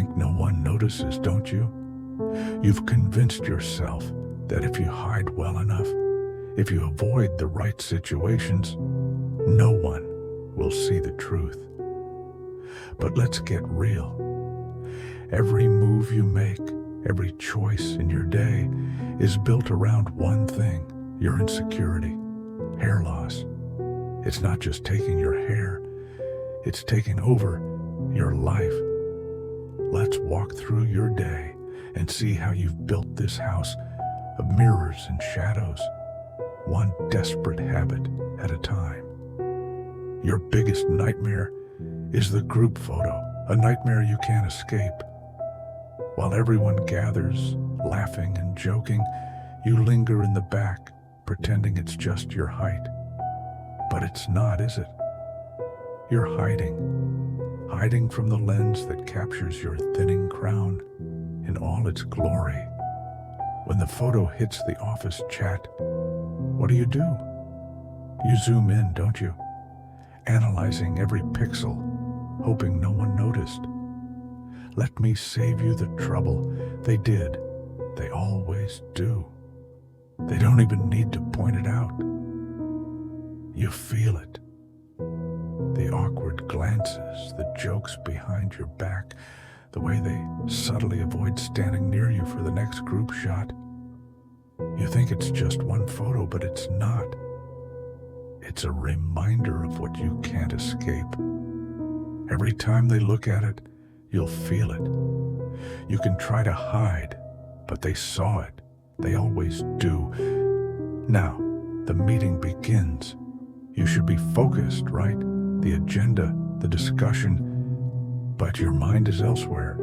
think no one notices, don't you? You've convinced yourself that if you hide well enough, if you avoid the right situations, no one will see the truth. But let's get real. Every move you make, every choice in your day is built around one thing: your insecurity, hair loss. It's not just taking your hair, it's taking over your life. Let's walk through your day and see how you've built this house of mirrors and shadows, one desperate habit at a time. Your biggest nightmare is the group photo, a nightmare you can't escape. While everyone gathers, laughing and joking, you linger in the back, pretending it's just your height. But it's not, is it? You're hiding from the lens that captures your thinning crown in all its glory. When the photo hits the office chat, what do? You zoom in, don't you? Analyzing every pixel, hoping no one noticed. Let me save you the trouble. They did. They always do. They don't even need to point it out. You feel it. The awkward glances, the jokes behind your back, the way they subtly avoid standing near you for the next group shot. You think it's just one photo, but it's not. It's a reminder of what you can't escape. Every time they look at it, you'll feel it. You can try to hide, but they saw it. They always do. Now, the meeting begins. You should be focused, right? The agenda, the discussion, but your mind is elsewhere.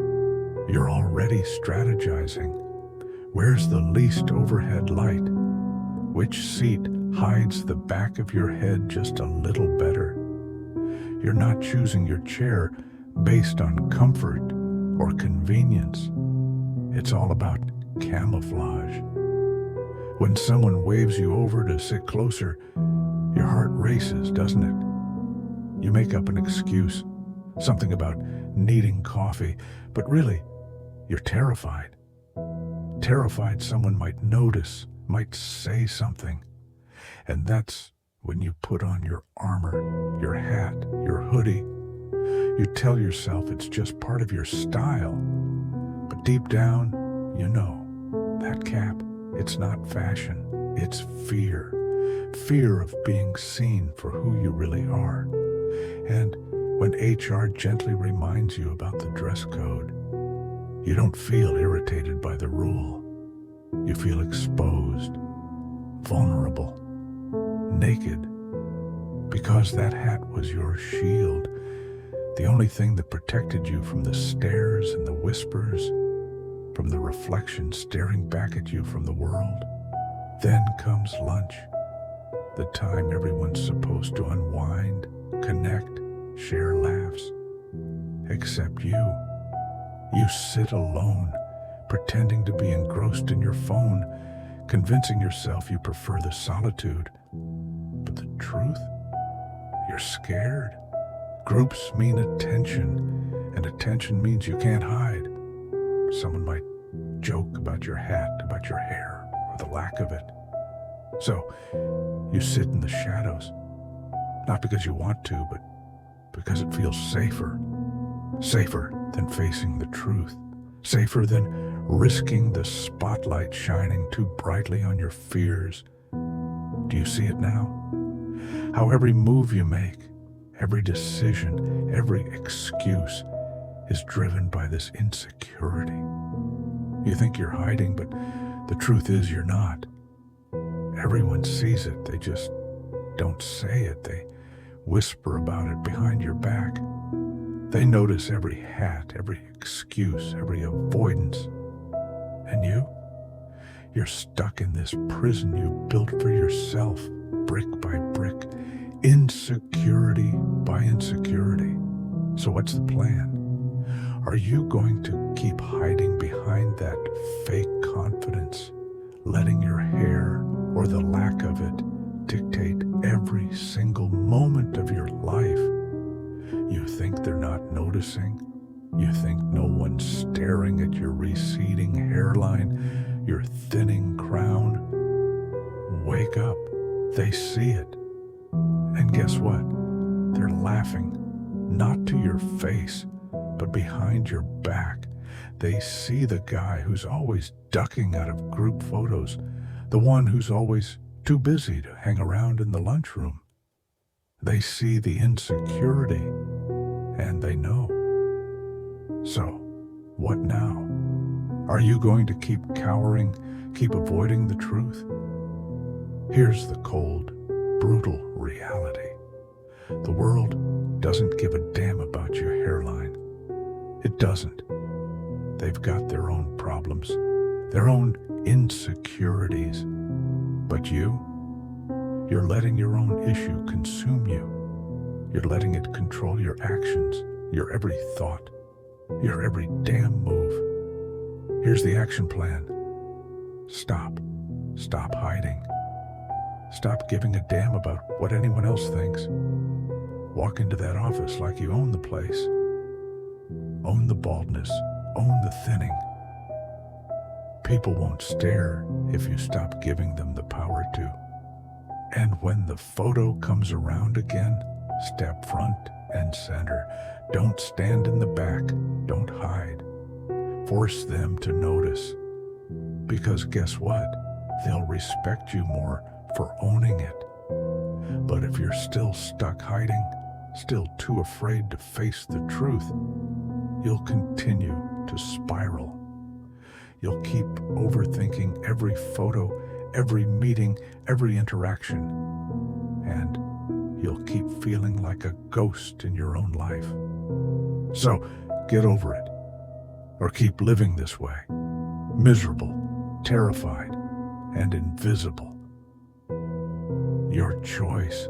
You're already strategizing. Where's the least overhead light? Which seat hides the back of your head just a little better? You're not choosing your chair based on comfort or convenience. It's all about camouflage. When someone waves you over to sit closer, your heart races, doesn't it? You make up an excuse, something about needing coffee, but really, you're terrified. Terrified someone might notice, might say something. And that's when you put on your armor, your hat, your hoodie. You tell yourself it's just part of your style. But deep down, you know, that cap, it's not fashion, it's fear. Fear of being seen for who you really are. And when HR gently reminds you about the dress code, you don't feel irritated by the rule. You feel exposed, vulnerable, naked, because that hat was your shield, the only thing that protected you from the stares and the whispers, from the reflection staring back at you from the world. Then comes lunch, the time everyone's supposed to unwind, connect, share laughs. Except you. You sit alone, pretending to be engrossed in your phone, convincing yourself you prefer the solitude. But the truth? You're scared. Groups mean attention, and attention means you can't hide. Someone might joke about your hat, about your hair, or the lack of it. So, you sit in the shadows, not because you want to, but because it feels safer. Safer than facing the truth. Safer than risking the spotlight shining too brightly on your fears. Do you see it now? How every move you make, every decision, every excuse is driven by this insecurity. You think you're hiding, but the truth is you're not. Everyone sees it, they just don't say it. They whisper about it behind your back. They notice every hat, every excuse, every avoidance. And you're stuck in this prison you built for yourself, brick by brick, insecurity by insecurity. So what's the plan? Are you going to keep hiding behind that fake confidence, letting your hair or the lack of it dictate every single moment of your life? You think they're not noticing? You think no one's staring at your receding hairline, your thinning crown. Wake up. They see it. And guess what? They're laughing, not to your face, but behind your back. They see the guy who's always ducking out of group photos, the one who's always too busy to hang around in the lunchroom. They see the insecurity, and they know. So, what now? Are you going to keep cowering, keep avoiding the truth? Here's the cold, brutal reality. The world doesn't give a damn about your hairline. It doesn't. They've got their own problems, their own insecurities. But you're letting your own issue consume you. You're letting it control your actions, your every thought, your every damn move. Here's the action plan. Stop. Stop hiding. Stop giving a damn about what anyone else thinks. Walk into that office like you own the place. Own the baldness. Own the thinning. People won't stare if you stop giving them the power to. And when the photo comes around again, step front and center. Don't stand in the back. Don't hide. Force them to notice. Because guess what? They'll respect you more for owning it. But if you're still stuck hiding, still too afraid to face the truth, you'll continue to spiral. You'll keep overthinking every photo, every meeting, every interaction, and you'll keep feeling like a ghost in your own life. So get over it, or keep living this way, miserable, terrified, and invisible. Your choice.